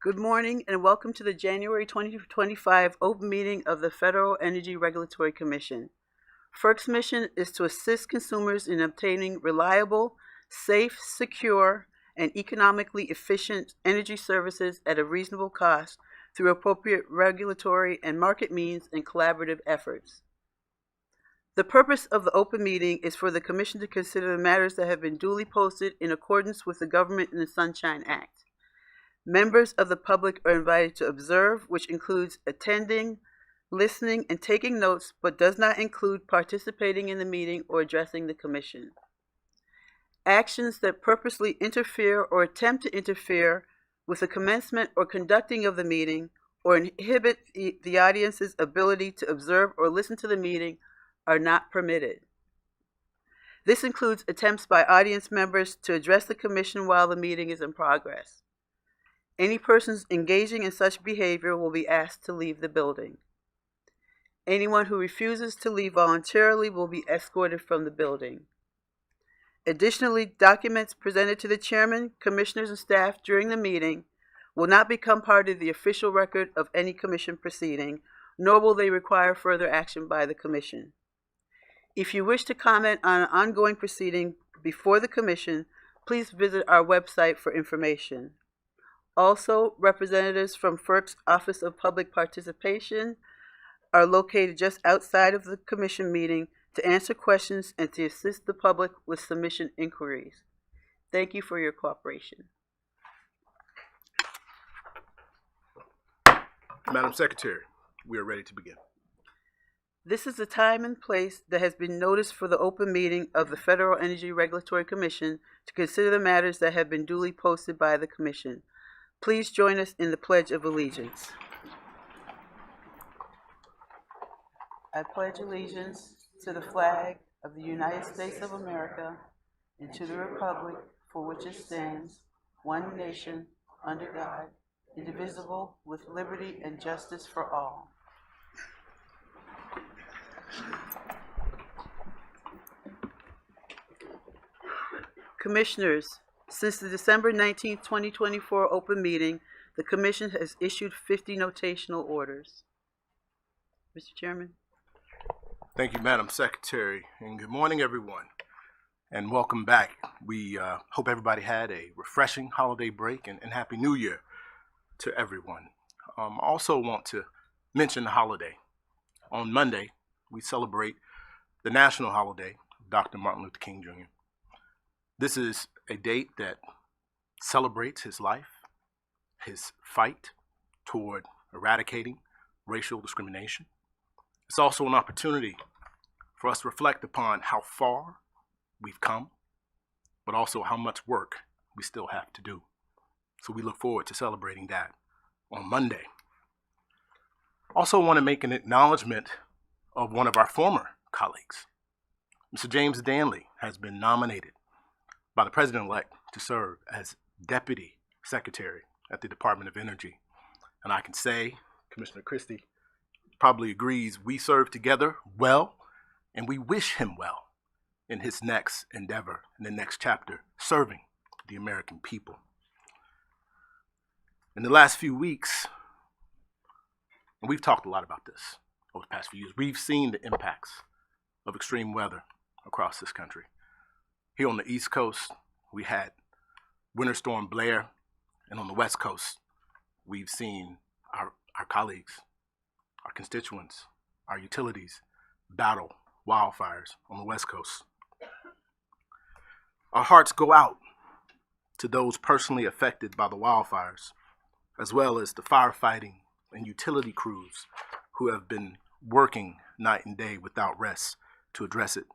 Good morning and welcome to the January 2025 open meeting of the Federal Energy Regulatory Commission. FERC's mission is to assist consumers in obtaining reliable, safe, secure, and economically efficient energy services at a reasonable cost through appropriate regulatory and market means and collaborative efforts. The purpose of the open meeting is for the Commission to consider the matters that have been duly posted in accordance with the Government and the Sunshine Act. Members of the public are invited to observe, which includes attending, listening, and taking notes, but does not include participating in the meeting or addressing the Commission. Actions that purposely interfere or attempt to interfere with the commencement or conducting of the meeting or inhibit the audience's ability to observe or listen to the meeting are not permitted. This includes attempts by audience members to address the Commission while the meeting is in progress. Any persons engaging in such behavior will be asked to leave the building. Anyone who refuses to leave voluntarily will be escorted from the building. Additionally, documents presented to the chairman, commissioners, and staff during the meeting will not become part of the official record of any commission proceeding, nor will they require further action by the commission. If you wish to comment on an ongoing proceeding before the commission, please visit our website for information. Also, representatives from FERC's Office of Public Participation are located just outside of the commission meeting to answer questions and to assist the public with submission inquiries. Thank you for your cooperation. Madam Secretary, we are ready to begin. This is the time and place that has been noticed for the open meeting of the Federal Energy Regulatory Commission to consider the matters that have been duly posted by the Commission. Please join us in the Pledge of Allegiance. I pledge allegiance to the flag of the United States of America and to the republic for which it stands, one nation, under God, indivisible, with liberty and justice for all. Commissioners, since the December 19, 2024 open meeting, the Commission has issued 50 notational orders. Mr. Chairman. Thank you, Madam Secretary, and good morning, everyone, and welcome back. We hope everybody had a refreshing holiday break and Happy New Year to everyone. I also want to mention the holiday. On Monday, we celebrate the national holiday of Dr. Martin Luther King Jr. This is a date that celebrates his life, his fight toward eradicating racial discrimination. It's also an opportunity for us to reflect upon how far we've come, but also how much work we still have to do. So we look forward to celebrating that on Monday. Also want to make an acknowledgement of one of our former colleagues. Mr. James Danley has been nominated by the President-elect to serve as Deputy Secretary at the Department of Energy. And I can say, Commissioner Christie probably agrees, we serve together well, and we wish him well in his next endeavor, in the next chapter, serving the American people. In the last few weeks, and we've talked a lot about this over the past few years, we've seen the impacts of extreme weather across this country. Here on the East Coast, we had Winter Storm Blair, and on the West Coast, we've seen our colleagues, our constituents, our utilities battle wildfires on the West Coast. Our hearts go out to those personally affected by the wildfires, as well as the firefighting and utility crews who have been working night and day without rest to address it.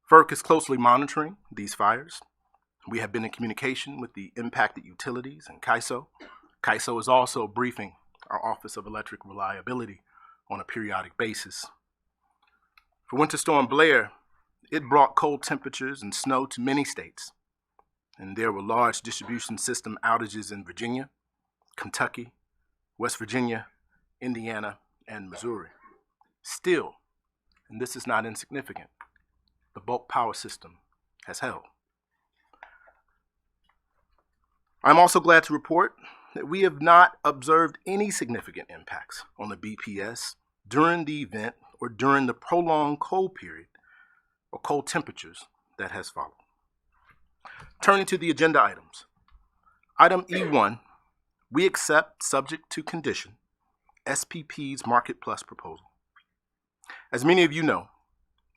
FERC is closely monitoring these fires. We have been in communication with the impacted utilities and CAISO. CAISO is also briefing our Office of Electric Reliability on a periodic basis. For Winter Storm Blair, it brought cold temperatures and snow to many states, and there were large distribution system outages in Virginia, Kentucky, West Virginia, Indiana, and Missouri. Still, and this is not insignificant, the bulk power system has held. I'm also glad to report that we have not observed any significant impacts on the BPS during the event or during the prolonged cold period or cold temperatures that has followed. Turning to the agenda items. Item E1, we accept, subject to condition, SPP's Market Plus proposal. As many of you know,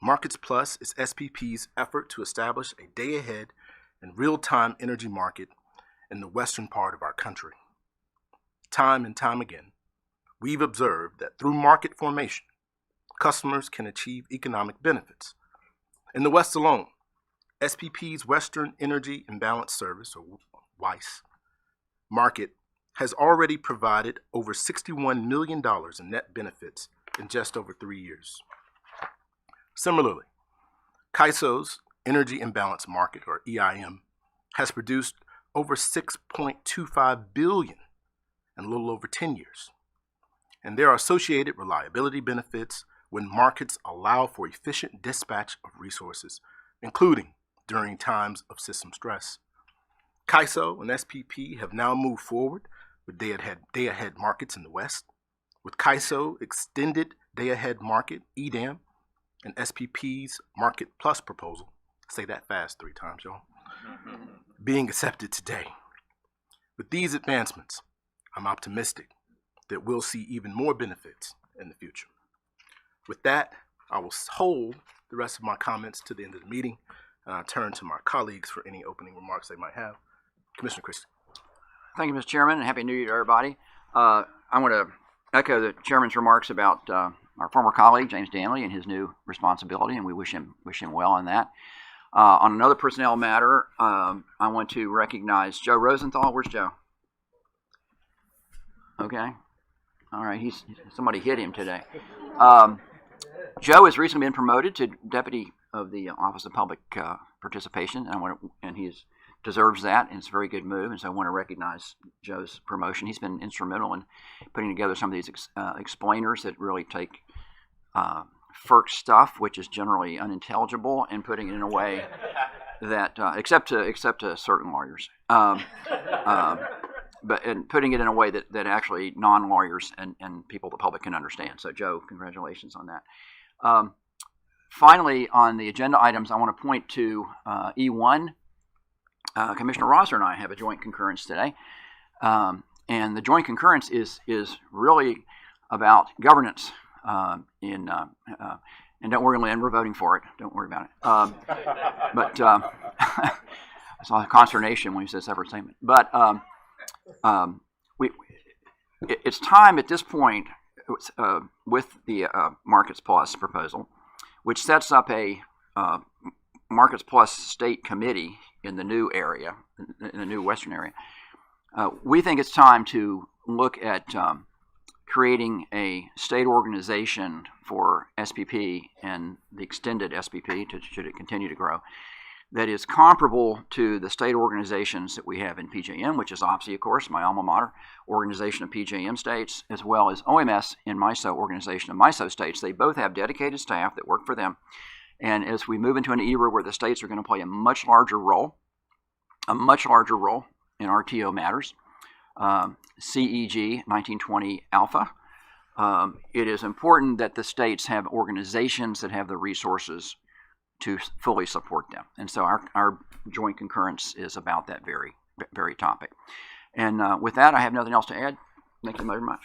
Markets Plus is SPP's effort to establish a day-ahead and real-time energy market in the western part of our country. Time and time again, we've observed that through market formation, customers can achieve economic benefits. In the West alone, SPP's Western Energy Imbalance Service, or WISE, market has already provided over $61 million in net benefits in just over 3 years. Similarly, CAISO's Energy Imbalance Market, or EIM, has produced over $6.25 billion in a little over 10 years. And there are associated reliability benefits when markets allow for efficient dispatch of resources, including during times of system stress. CAISO and SPP have now moved forward with day-ahead markets in the West, with CAISO Extended Day-Ahead Market, EDAM, and SPP's Market Plus proposal, say that fast 3 times, y'all, being accepted today. With these advancements, I'm optimistic that we'll see even more benefits in the future. With that, I will hold the rest of my comments to the end of the meeting, and I'll turn to my colleagues for any opening remarks they might have. Commissioner Christie. Thank you, Mr. Chairman, and Happy New Year to everybody. I want to echo the Chairman's remarks about our former colleague, James Danley, and his new responsibility, and we wish him well on that. On another personnel matter, I want to recognize Joe Rosenthal. Where's Joe? Okay. All right, somebody hit him today. Joe has recently been promoted to Deputy of the Office of Public Participation, and he deserves that, and it's a very good move, and so I want to recognize Joe's promotion. He's been instrumental in putting together some of these explainers that really take FERC stuff, which is generally unintelligible, and putting it in a way that, except to certain lawyers, but putting it in a way that actually non-lawyers and people, the public, can understand. So, Joe, congratulations on that. Finally, on the agenda items, I want to point to E1. Commissioner Rosner and I have a joint concurrence today, and the joint concurrence is really about governance. And don't worry, Lynn, we're voting for it. Don't worry about it. But I saw consternation when you said separate statement. But it's time at this point with the Markets Plus proposal, which sets up a Markets Plus state committee in the new area, in the new Western area. We think it's time to look at creating a state organization for SPP and the extended SPP, should it continue to grow, that is comparable to the state organizations that we have in PJM, which is OPSI, of course, my alma mater, organization of PJM states, as well as OMS and MISO, organization of MISO states. They both have dedicated staff that work for them. And as we move into an era where the states are going to play a much larger role in RTO matters, CEG 1920 Alpha, it is important that the states have organizations that have the resources to fully support them. And so our joint concurrence is about that very, very topic. And with that, I have nothing else to add. Thank you very much.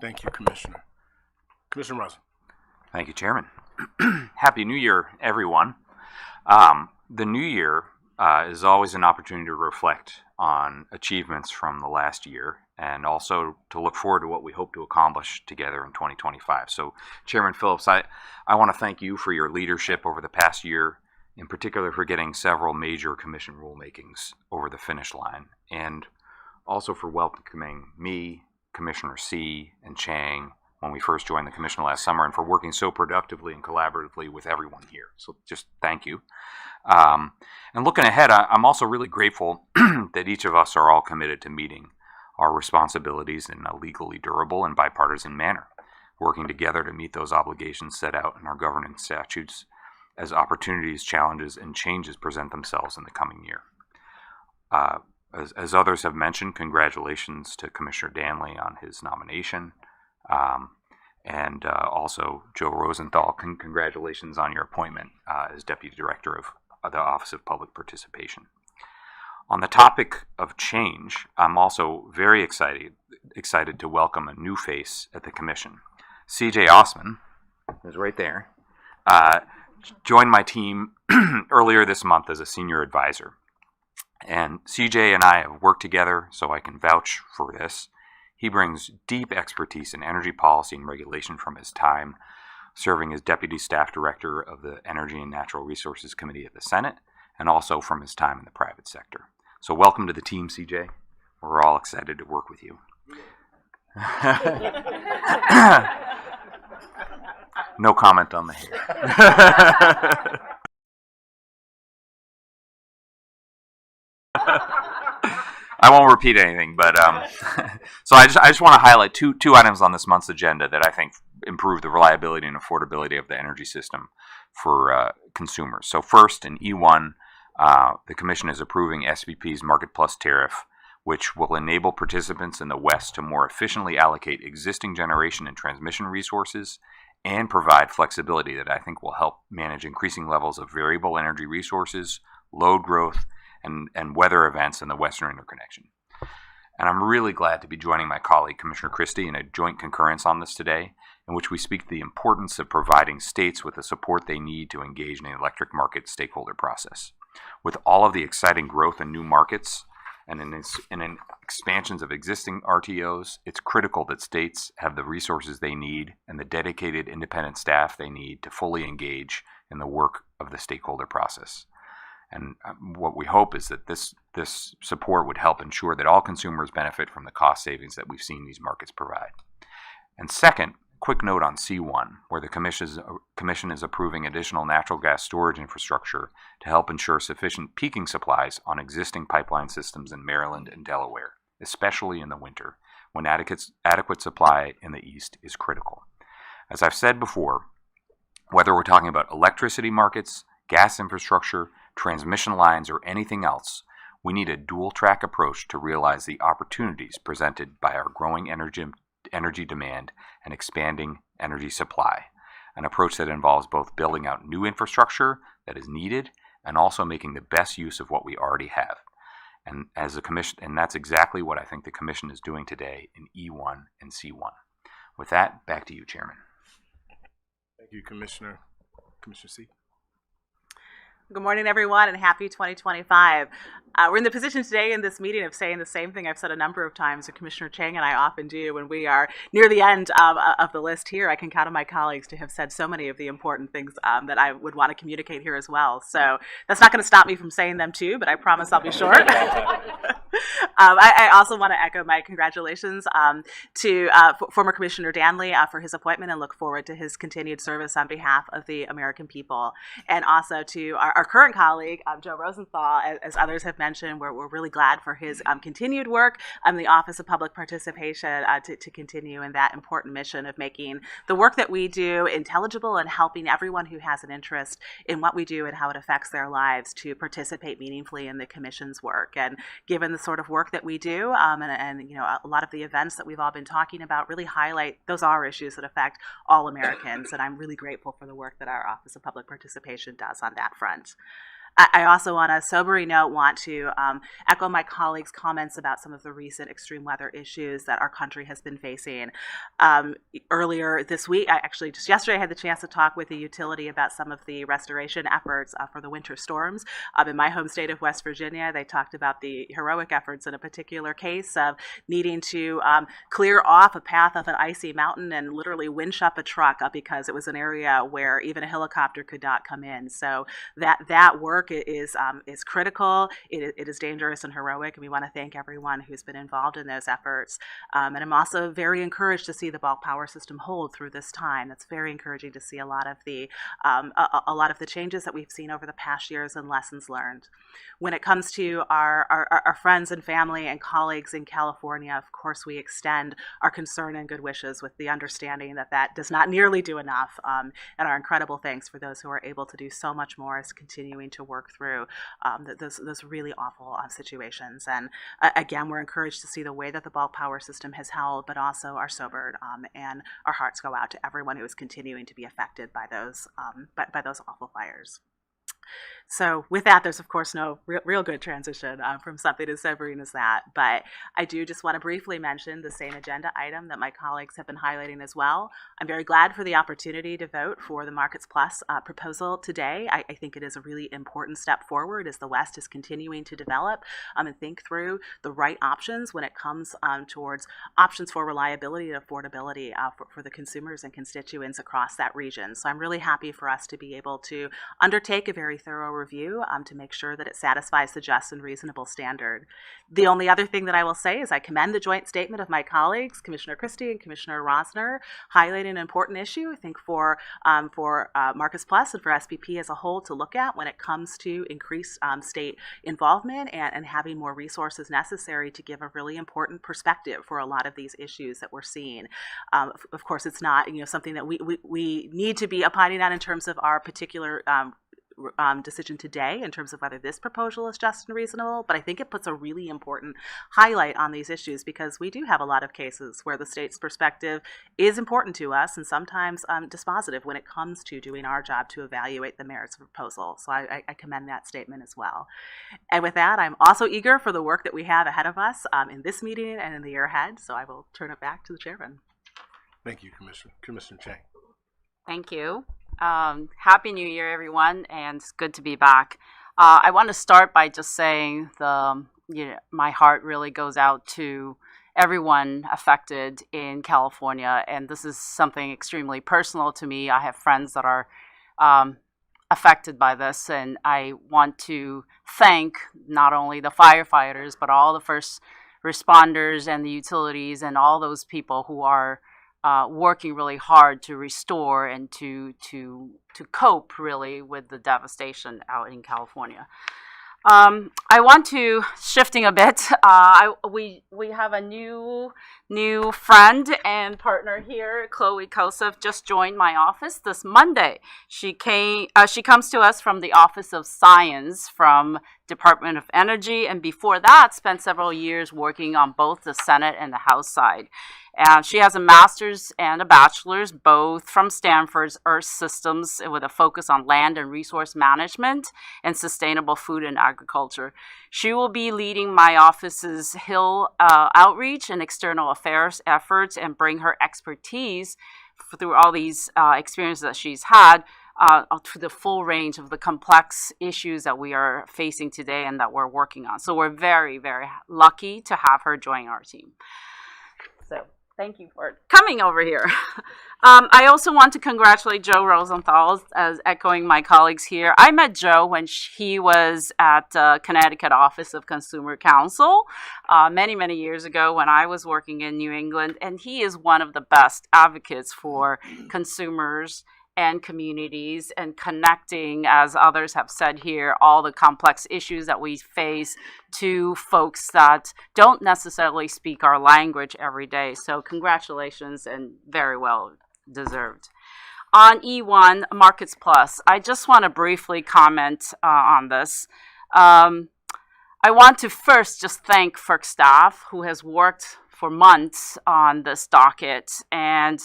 Thank you, Commissioner. Commissioner Russell. Thank you, Chairman. Happy New Year, everyone. The new year is always an opportunity to reflect on achievements from the last year and also to look forward to what we hope to accomplish together in 2025. So, Chairman Phillips, I want to thank you for your leadership over the past year, in particular for getting several major commission rulemakings over the finish line, and also for welcoming me, Commissioner C, and Chang when we first joined the commission last summer, and for working so productively and collaboratively with everyone here. So just thank you. And looking ahead, I'm also really grateful that each of us are all committed to meeting our responsibilities in a legally durable and bipartisan manner, working together to meet those obligations set out in our governing statutes as opportunities, challenges, and changes present themselves in the coming year. As others have mentioned, congratulations to Commissioner Danley on his nomination. And also, Joe Rosenthal, congratulations on your appointment as Deputy Director of the Office of Public Participation. On the topic of change, I'm also very excited to welcome a new face at the Commission. C.J. Osman, who's right there, joined my team earlier this month as a senior advisor. And CJ and I have worked together, so I can vouch for this. He brings deep expertise in energy policy and regulation from his time serving as Deputy Staff Director of the Energy and Natural Resources Committee at the Senate, and also from his time in the private sector. So welcome to the team, CJ. We're all excited to work with you. No comment on the hair. I won't repeat anything, but so I just want to highlight two items on this month's agenda that I think improve the reliability and affordability of the energy system for consumers. So first, in E1, the Commission is approving SVP's Market Plus tariff, which will enable participants in the West to more efficiently allocate existing generation and transmission resources and provide flexibility that I think will help manage increasing levels of variable energy resources, load growth, and weather events in the Western Interconnection. And I'm really glad to be joining my colleague, Commissioner Christie, in a joint concurrence on this today, in which we speak to the importance of providing states with the support they need to engage in the electric market stakeholder process. With all of the exciting growth in new markets and in expansions of existing RTOs, it's critical that states have the resources they need and the dedicated independent staff they need to fully engage in the work of the stakeholder process. And what we hope is that this support would help ensure that all consumers benefit from the cost savings that we've seen these markets provide. And second, quick note on C1, where the Commission is approving additional natural gas storage infrastructure to help ensure sufficient peaking supplies on existing pipeline systems in Maryland and Delaware, especially in the winter, when adequate supply in the East is critical. As I've said before, whether we're talking about electricity markets, gas infrastructure, transmission lines, or anything else, we need a dual-track approach to realize the opportunities presented by our growing energy demand and expanding energy supply, an approach that involves both building out new infrastructure that is needed and also making the best use of what we already have. And as a commission, and that's exactly what I think the Commission is doing today in E1 and C1. With that, back to you, Chairman. Thank you, Commissioner. Commissioner C. Good morning, everyone, and happy 2025. We're in the position today in this meeting of saying the same thing I've said a number of times, that Commissioner Chang and I often do when we are near the end of the list here. I can count on my colleagues to have said so many of the important things that I would want to communicate here as well. So that's not going to stop me from saying them too, but I promise I'll be short. I also want to echo my congratulations to former Commissioner Danley for his appointment, and look forward to his continued service on behalf of the American people. And also to our current colleague, Joe Rosenthal, as others have mentioned, we're really glad for his continued work in the Office of Public Participation to continue in that important mission of making the work that we do intelligible and helping everyone who has an interest in what we do and how it affects their lives to participate meaningfully in the Commission's work. And given the sort of work that we do, and you know, a lot of the events that we've all been talking about really highlight those are issues that affect all Americans, and I'm really grateful for the work that our Office of Public Participation does on that front. I also, on a sobering note, want to echo my colleagues' comments about some of the recent extreme weather issues that our country has been facing. Earlier this week, just yesterday, I had the chance to talk with the utility about some of the restoration efforts for the winter storms. In my home state of West Virginia, they talked about the heroic efforts in a particular case of needing to clear off a path of an icy mountain and literally winch up a truck because it was an area where even a helicopter could not come in. So that work is critical. It is dangerous and heroic, and we want to thank everyone who's been involved in those efforts. And I'm also very encouraged to see the bulk power system hold through this time. That's very encouraging to see a lot of the changes that we've seen over the past years and lessons learned. When it comes to our friends and family and colleagues in California, of course, we extend our concern and good wishes with the understanding that does not nearly do enough, and our incredible thanks for those who are able to do so much more as continuing to work work through those really awful situations. And again, we're encouraged to see the way that the bulk power system has held, but also are sobered, and our hearts go out to everyone who is continuing to be affected by those awful fires. So with that, there's of course no real good transition from something as sobering as that. But I do just want to briefly mention the same agenda item that my colleagues have been highlighting as well. I'm very glad for the opportunity to vote for the Markets Plus proposal today. I think it is a really important step forward as the West is continuing to develop and think through the right options when it comes towards options for reliability and affordability for the consumers and constituents across that region. So I'm really happy for us to be able to undertake a very thorough review to make sure that it satisfies the just and reasonable standard. The only other thing that I will say is I commend the joint statement of my colleagues, Commissioner Christie and Commissioner Rosner, highlighting an important issue, I think, for Markets Plus and for SPP as a whole to look at when it comes to increased state involvement and having more resources necessary to give a really important perspective for a lot of these issues that we're seeing. Of course, it's not something that we need to be opining on in terms of our particular decision today in terms of whether this proposal is just and reasonable, but I think it puts a really important highlight on these issues because we do have a lot of cases where the state's perspective is important to us and sometimes dispositive when it comes to doing our job to evaluate the merits of a proposal. So I commend that statement as well. And with that, I'm also eager for the work that we have ahead of us in this meeting and in the year ahead, so I will turn it back to the chairman. Thank you, Commissioner. Commissioner Chang. Thank you. Happy New Year, everyone, and it's good to be back. I want to start by just saying my heart really goes out to everyone affected in California, and this is something extremely personal to me. I have friends that are affected by this, and I want to thank not only the firefighters, but all the first responders and the utilities and all those people who are working really hard to restore and to cope really with the devastation out in California. I want to, shifting a bit, we have a new friend and partner here. Chloe Kosef just joined my office this Monday. She comes to us from the Office of Science from Department of Energy, and before that spent several years working on both the Senate and the House side. And she has a master's and a bachelor's, both from Stanford's Earth Systems with a focus on land and resource management and sustainable food and agriculture. She will be leading my office's Hill outreach and external affairs efforts and bring her expertise through all these experiences that she's had to the full range of the complex issues that we are facing today and that we're working on. So we're very, very lucky to have her join our team. So thank you for coming over here. I also want to congratulate Joe Rosenthal, as echoing my colleagues here. I met Joe when he was at Connecticut Office of Consumer Counsel many, many years ago when I was working in New England, and he is one of the best advocates for consumers and communities and connecting, as others have said here, all the complex issues that we face to folks that don't necessarily speak our language every day. So congratulations and very well deserved. On E1, Markets Plus, I just want to briefly comment on this. I want to first just thank FERC staff who has worked for months on this docket, and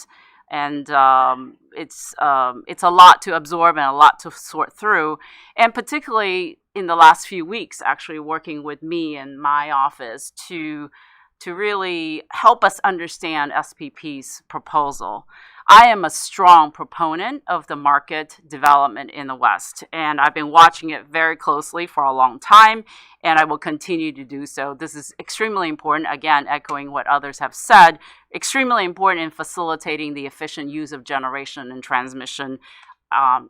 it's a lot to absorb and a lot to sort through, and particularly in the last few weeks, actually working with me and my office to really help us understand SPP's proposal. I am a strong proponent of the market development in the West, and I've been watching it very closely for a long time, and I will continue to do so. This is extremely important, again, echoing what others have said, extremely important in facilitating the efficient use of generation and transmission,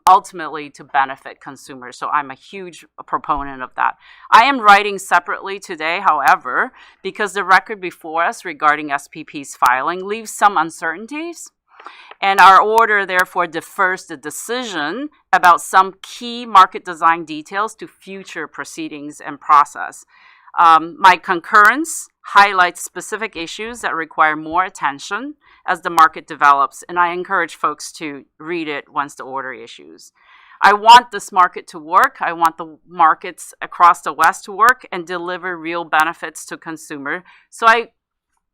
ultimately to benefit consumers. So I'm a huge proponent of that. I am writing separately today, however, because the record before us regarding SPP's filing leaves some uncertainties, and our order therefore defers the decision about some key market design details to future proceedings and process. My concurrence highlights specific issues that require more attention as the market develops, and I encourage folks to read it once the order issues. I want this market to work. I want the markets across the West to work and deliver real benefits to consumers. So I,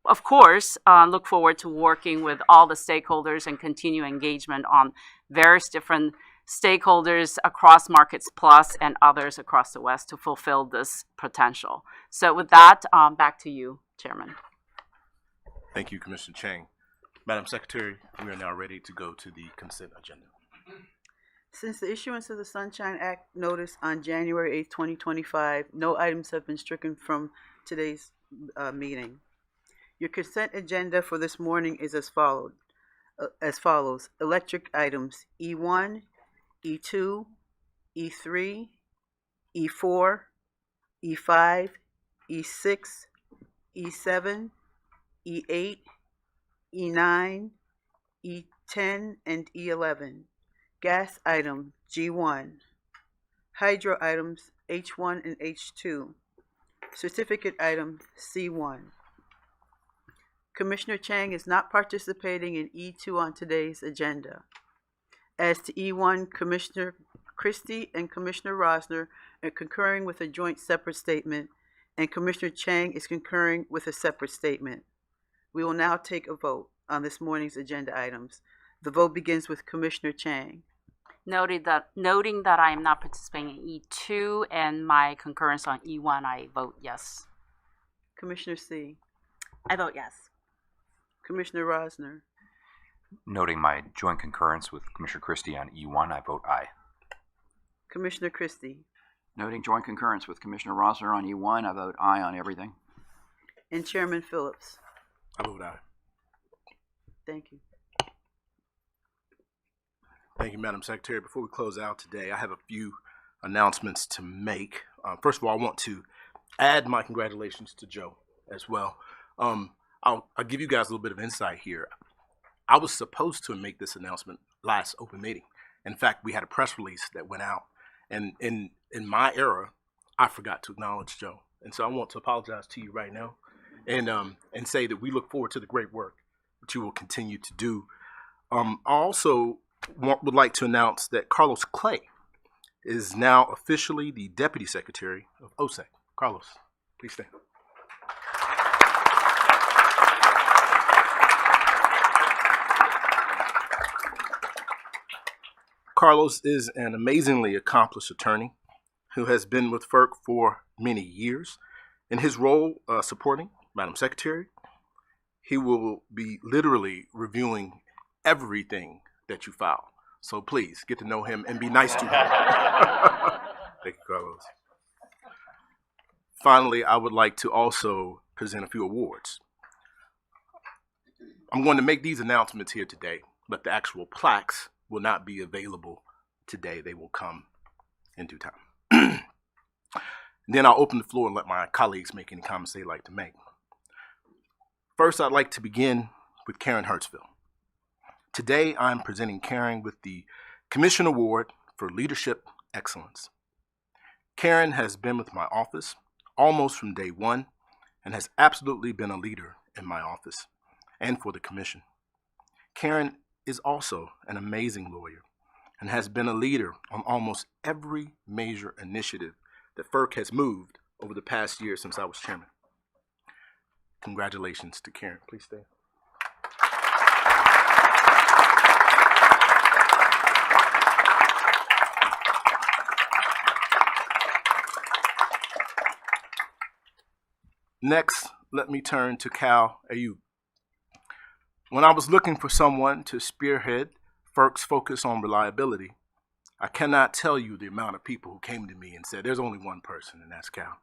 of course, look forward to working with all the stakeholders and continue engagement on various different stakeholders across Markets Plus and others across the West to fulfill this potential. So with that, back to you, Chairman. Thank you, Commissioner Chang. Madam Secretary, we are now ready to go to the consent agenda. Since the issuance of the Sunshine Act notice on January 8, 2025, no items have been stricken from today's meeting. Your consent agenda for this morning is as follows. Electric items E1, E2, E3, E4, E5, E6, E7, E8, E9, E10, and E11. Gas item G1. Hydro items H1 and H2. Certificate item C1. Commissioner Chang is not participating in E2 on today's agenda. As to E1, Commissioner Christie and Commissioner Rosner are concurring with a joint separate statement, and Commissioner Chang is concurring with a separate statement. We will now take a vote on this morning's agenda items. The vote begins with Commissioner Chang. Noting that I am not participating in E2 and my concurrence on E1, I vote yes. Commissioner C. I vote yes. Commissioner Rosner. Noting my joint concurrence with Commissioner Christie on E1, I vote aye. Commissioner Christie. Noting joint concurrence with Commissioner Rosner on E1, I vote aye on everything. And Chairman Phillips. I vote aye. Thank you. Thank you, Madam Secretary. Before we close out today, I have a few announcements to make. First of all, I want to add my congratulations to Joe as well. I'll give you guys a little bit of insight here. I was supposed to make this announcement last open meeting. In fact, we had a press release that went out, and in my era, I forgot to acknowledge Joe. And so I want to apologize to you right now and say that we look forward to the great work that you will continue to do. I also would like to announce that Carlos Clay is now officially the Deputy Secretary of OSEC. Carlos, please stand. Carlos is an amazingly accomplished attorney who has been with FERC for many years. In his role supporting Madam Secretary, he will be literally reviewing everything that you file. So please get to know him and be nice to him. Thank you, Carlos. Finally, I would like to also present a few awards. I'm going to make these announcements here today, but the actual plaques will not be available today. They will come in due time. Then I'll open the floor and let my colleagues make any comments they'd like to make. First, I'd like to begin with Karen Hertzville. Today, I'm presenting Karen with the Commission Award for Leadership Excellence. Karen has been with my office almost from day one and has absolutely been a leader in my office and for the Commission. Karen is also an amazing lawyer and has been a leader on almost every major initiative that FERC has moved over the past year since I was chairman. Congratulations to Karen. Please stay. Next, let me turn to Cal Ayub. When I was looking for someone to spearhead FERC's focus on reliability, I cannot tell you the amount of people who came to me and said, there's only one person, and that's Cal.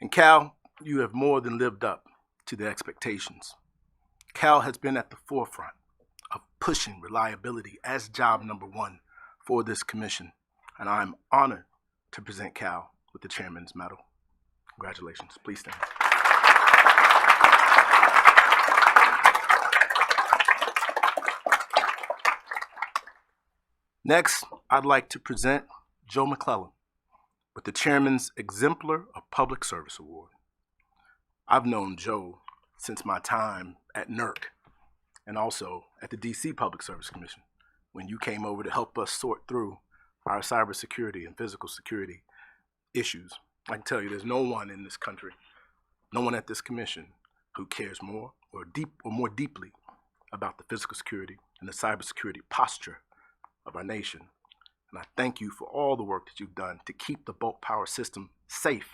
And Cal, you have more than lived up to the expectations. Cal has been at the forefront of pushing reliability as job number one for this commission, and I'm honored to present Cal with the Chairman's Medal. Congratulations. Please stand. Next, I'd like to present Joe McClellan with the Chairman's Exemplar of Public Service Award. I've known Joe since my time at NERC and also at the DC Public Service Commission when you came over to help us sort through our cybersecurity and physical security issues. I can tell you there's no one in this country, no one at this commission who cares more or more deeply about the physical security and the cybersecurity posture of our nation. And I thank you for all the work that you've done to keep the bulk power system safe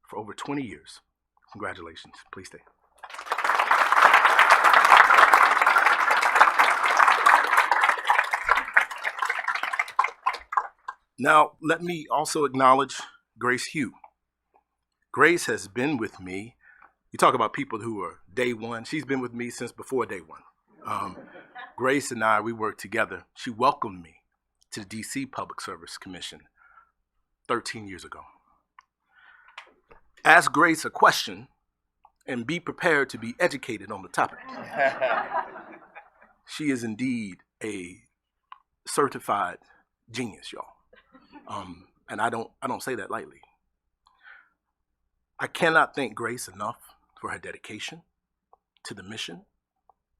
for over 20 years. Congratulations. Please stay. Now, let me also acknowledge Grace Hugh. Grace has been with me. You talk about people who are day one. She's been with me since before day one. Grace and I, we worked together. She welcomed me to the DC Public Service Commission 13 years ago. Ask Grace a question and be prepared to be educated on the topic. She is indeed a certified genius, y'all. And I don't say that lightly. I cannot thank Grace enough for her dedication to the mission,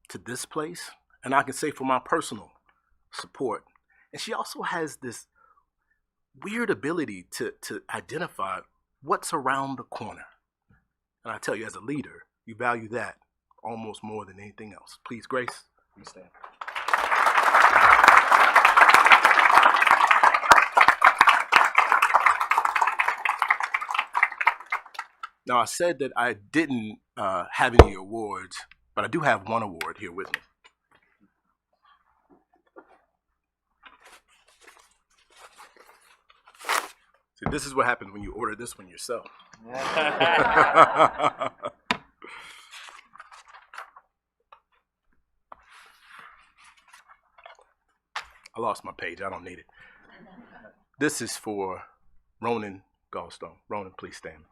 to this place, and I can say for my personal support. And she also has this weird ability to identify what's around the corner. And I tell you, as a leader, you value that almost more than anything else. Please, Grace, please stand. Now, I said that I didn't have any awards, but I do have one award here with me. See, this is what happens when you order this one yourself. I lost my page. I don't need it. This is for Ronan Gallstone. Ronan, please stand.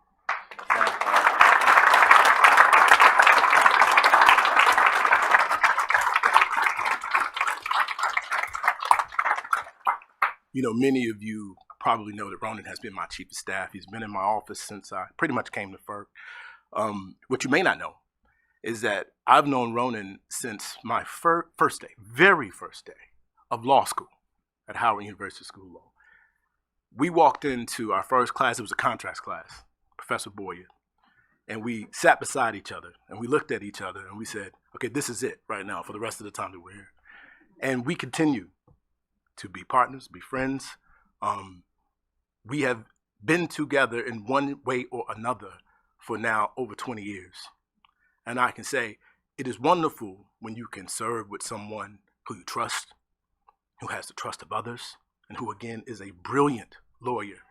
You know, many of you probably know that Ronan has been my chief of staff. He's been in my office since I pretty much came to FERC. What you may not know is that I've known Ronan since my first day, very first day of law school at Howard University School of Law. We walked into our first class. It was a contracts class, Professor Boyer. And we sat beside each other and we looked at each other and we said, okay, this is it right now for the rest of the time that we're here. And we continue to be partners, be friends. We have been together in one way or another for now over 20 years. And I can say it is wonderful when you can serve with someone who you trust, who has the trust of others, and who again is a brilliant lawyer.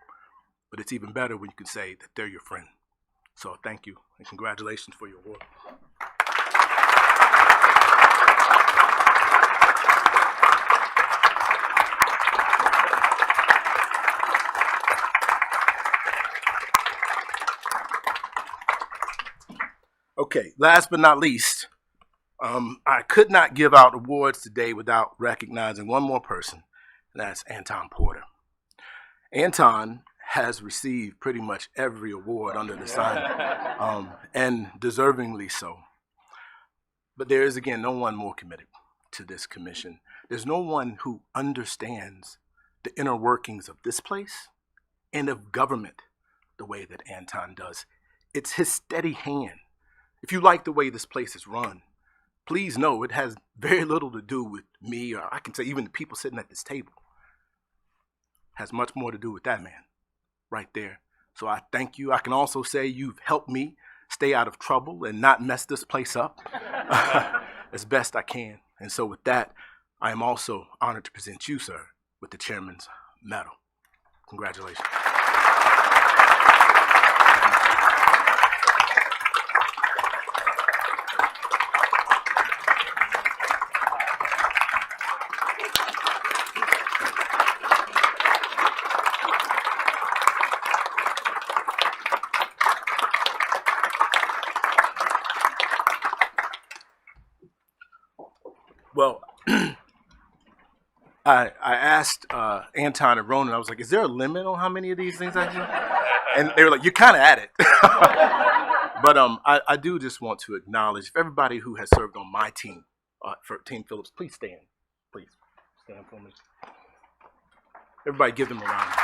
But it's even better when you can say that they're your friend. So thank you and congratulations for your award. Okay, last but not least, I could not give out awards today without recognizing one more person, and that's Anton Porter. Anton has received pretty much every award under the sun, and deservingly so. But there is, again, no one more committed to this commission. There's no one who understands the inner workings of this place and of government the way that Anton does. It's his steady hand. If you like the way this place is run, please know it has very little to do with me, or I can say even the people sitting at this table. It has much more to do with that man right there. So I thank you. I can also say you've helped me stay out of trouble and not mess this place up as best I can. And so with that, I am also honored to present you, sir, with the Chairman's Medal. Congratulations. Well, I asked Anton and Ronan, I was like, is there a limit on how many of these things I do? And they were like, you're kind of at it. But I do just want to acknowledge everybody who has served on my team, for Team Phillips, please stand, please. Stand for me. Everybody give them a round.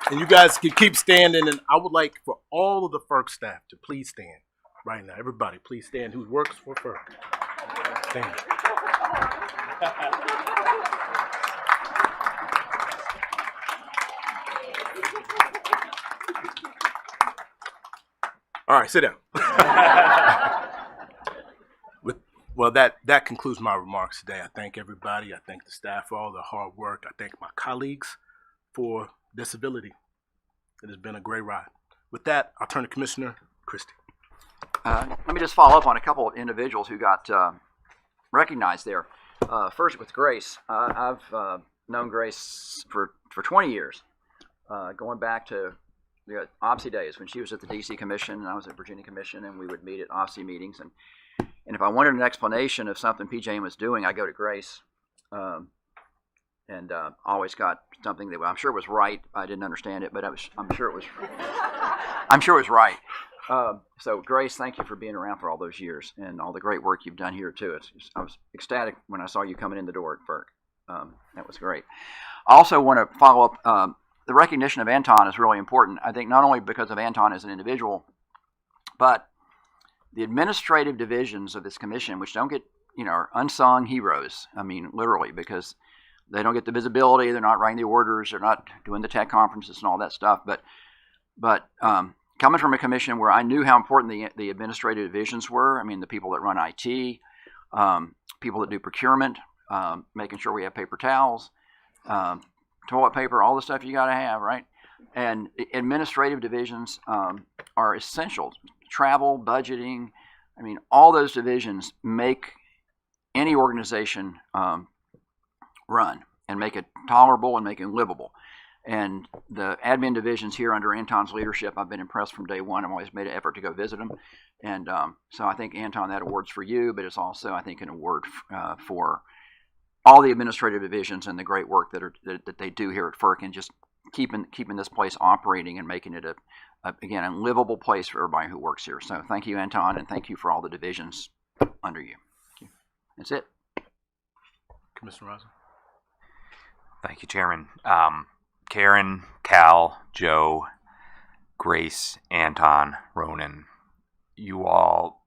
And you guys can keep standing, and I would like for all of the FERC staff to please stand right now. Everybody, please stand who works for FERC. Stand. All right, sit down. Well, that concludes my remarks today. I thank everybody. I thank the staff for all the hard work. I thank my colleagues for their civility. It has been a great ride. With that, I'll turn to Commissioner Christie. Let me just follow up on a couple of individuals who got recognized there. First with Grace. I've known Grace for 20 years, going back to the OPSI days when she was at the D.C. Commission and I was at Virginia Commission, and we would meet at OPSI meetings. And if I wanted an explanation of something PJM was doing, I go to Grace, and always got something that I'm sure was right. I didn't understand it, but I'm sure it was. I'm sure it was right. So Grace, thank you for being around for all those years and all the great work you've done here too. I was ecstatic when I saw you coming in the door at FERC. That was great. I also want to follow up. The recognition of Anton is really important. I think not only because of Anton as an individual, but the administrative divisions of this commission, which don't get, are unsung heroes. I mean, literally, because they don't get the visibility. They're not writing the orders. They're not doing the tech conferences and all that stuff. But coming from a commission where I knew how important the administrative divisions were, I mean, the people that run IT, people that do procurement, making sure we have paper towels, toilet paper, all the stuff you got to have, right? And administrative divisions are essential. Travel, budgeting, I mean, all those divisions make any organization run and make it tolerable and make it livable. And the admin divisions here under Anton's leadership, I've been impressed from day one. I've always made an effort to go visit them. And so I think, Anton, that award's for you, but it's also, I think, an award for all the administrative divisions and the great work that they do here at FERC, and just keeping this place operating and making it again, a livable place for everybody who works here. So thank you, Anton, and thank you for all the divisions under you. Thank you. That's it. Commissioner Rosner. Thank you, Chairman. Karen, Cal, Joe, Grace, Anton, Ronan, you all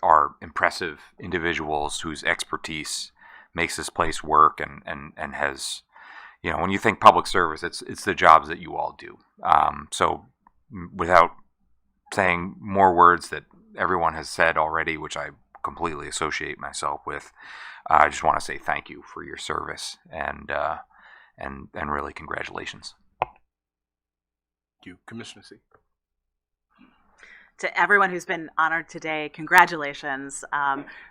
are impressive individuals whose expertise makes this place work and has, when you think public service, it's the jobs that you all do. So without saying more words that everyone has said already, which I completely associate myself with, I just want to say thank you for your service and really congratulations. Thank you. Commissioner C. To everyone who's been honored today, congratulations.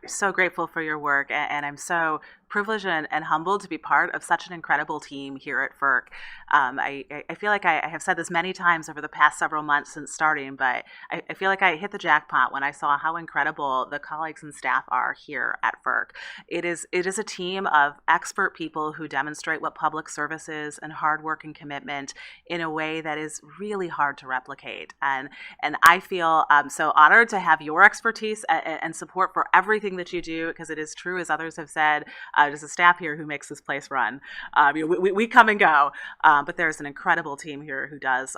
So grateful for your work, and I'm so privileged and humbled to be part of such an incredible team here at FERC. I feel like I have said this many times over the past several months since starting, but I feel like I hit the jackpot when I saw how incredible the colleagues and staff are here at FERC. It is a team of expert people who demonstrate what public service is and hard work and commitment in a way that is really hard to replicate. And I feel so honored to have your expertise and support for everything that you do, because it is true, as others have said, there's a staff here who makes this place run. We come and go, but there's an incredible team here who does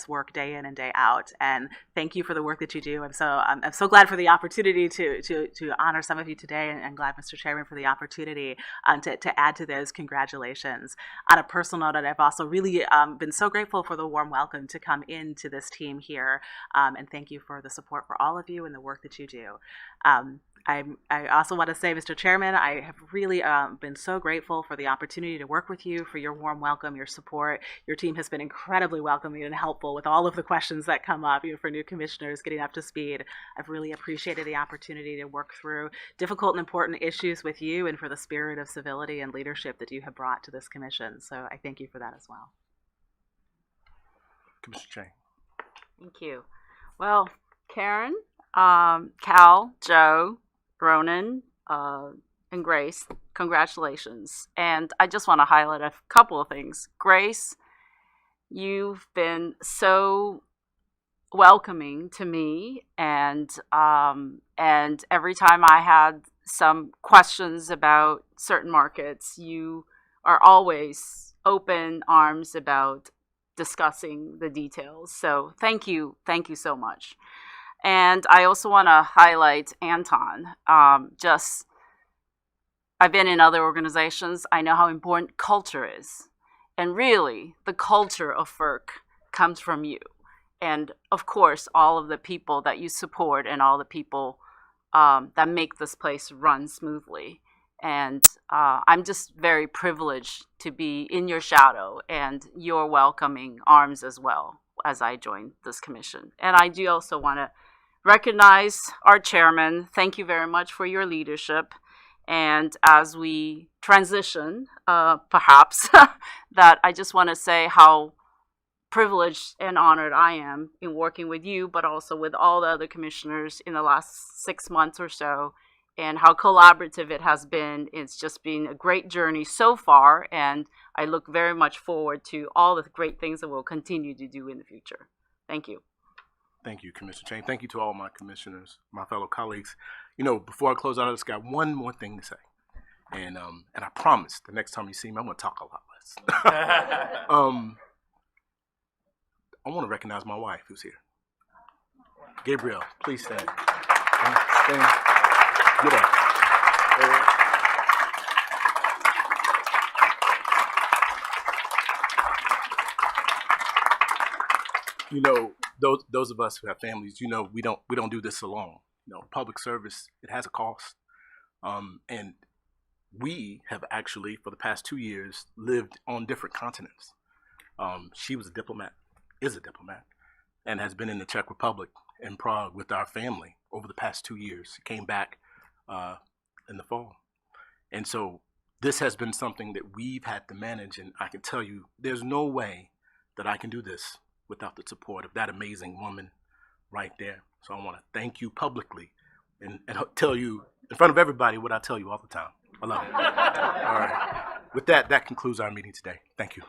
work day in and day out. And thank you for the work that you do. I'm so glad for the opportunity to honor some of you today, and glad, Mr. Chairman, for the opportunity to add to those congratulations. On a personal note, I've also really been so grateful for the warm welcome to come into this team here, and thank you for the support for all of you and the work that you do. I also want to say, Mr. Chairman, I have really been so grateful for the opportunity to work with you, for your warm welcome, your support. Your team has been incredibly welcoming and helpful with all of the questions that come up, for new commissioners getting up to speed. I've really appreciated the opportunity to work through difficult and important issues with you, and for the spirit of civility and leadership that you have brought to this commission. So I thank you for that as well. Commissioner Chang. Thank you. Well, Karen, Cal, Joe, Ronan, and Grace, congratulations. And I just want to highlight a couple of things. Grace, you've been so welcoming to me, and every time I had some questions about certain markets, you are always open arms about discussing the details. So thank you so much. And I also want to highlight Anton. I've been in other organizations. I know how important culture is. And really, the culture of FERC comes from you. And of course, all of the people that you support and all the people that make this place run smoothly. And I'm just very privileged to be in your shadow and your welcoming arms as well as I join this commission. And I do also want to recognize our chairman. Thank you very much for your leadership. And as we transition, perhaps, that I just want to say how privileged and honored I am in working with you, but also with all the other commissioners in the last 6 months or so, and how collaborative it has been. It's just been a great journey so far, and I look very much forward to all the great things that we'll continue to do in the future. Thank you. Thank you, Commissioner Chang. Thank you to all my commissioners, my fellow colleagues. You know, before I close out, I just got one more thing to say. And I promise the next time you see me, I'm going to talk a lot less. I want to recognize my wife who's here. Gabrielle, please stand. Stand. Get up. You know, those of us who have families, you know, we don't do this alone. You know, public service, it has a cost. And we have actually, for the past 2 years, lived on different continents. She was a diplomat, is a diplomat, and has been in the Czech Republic in Prague with our family over the past 2 years. She came back in the fall. And so this has been something that we've had to manage, and I can tell you, there's no way that I can do this without the support of that amazing woman right there. So I want to thank you publicly and tell you in front of everybody what I tell you all the time. I love you. All right. With that, that concludes our meeting today. Thank you.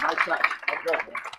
Nice touch.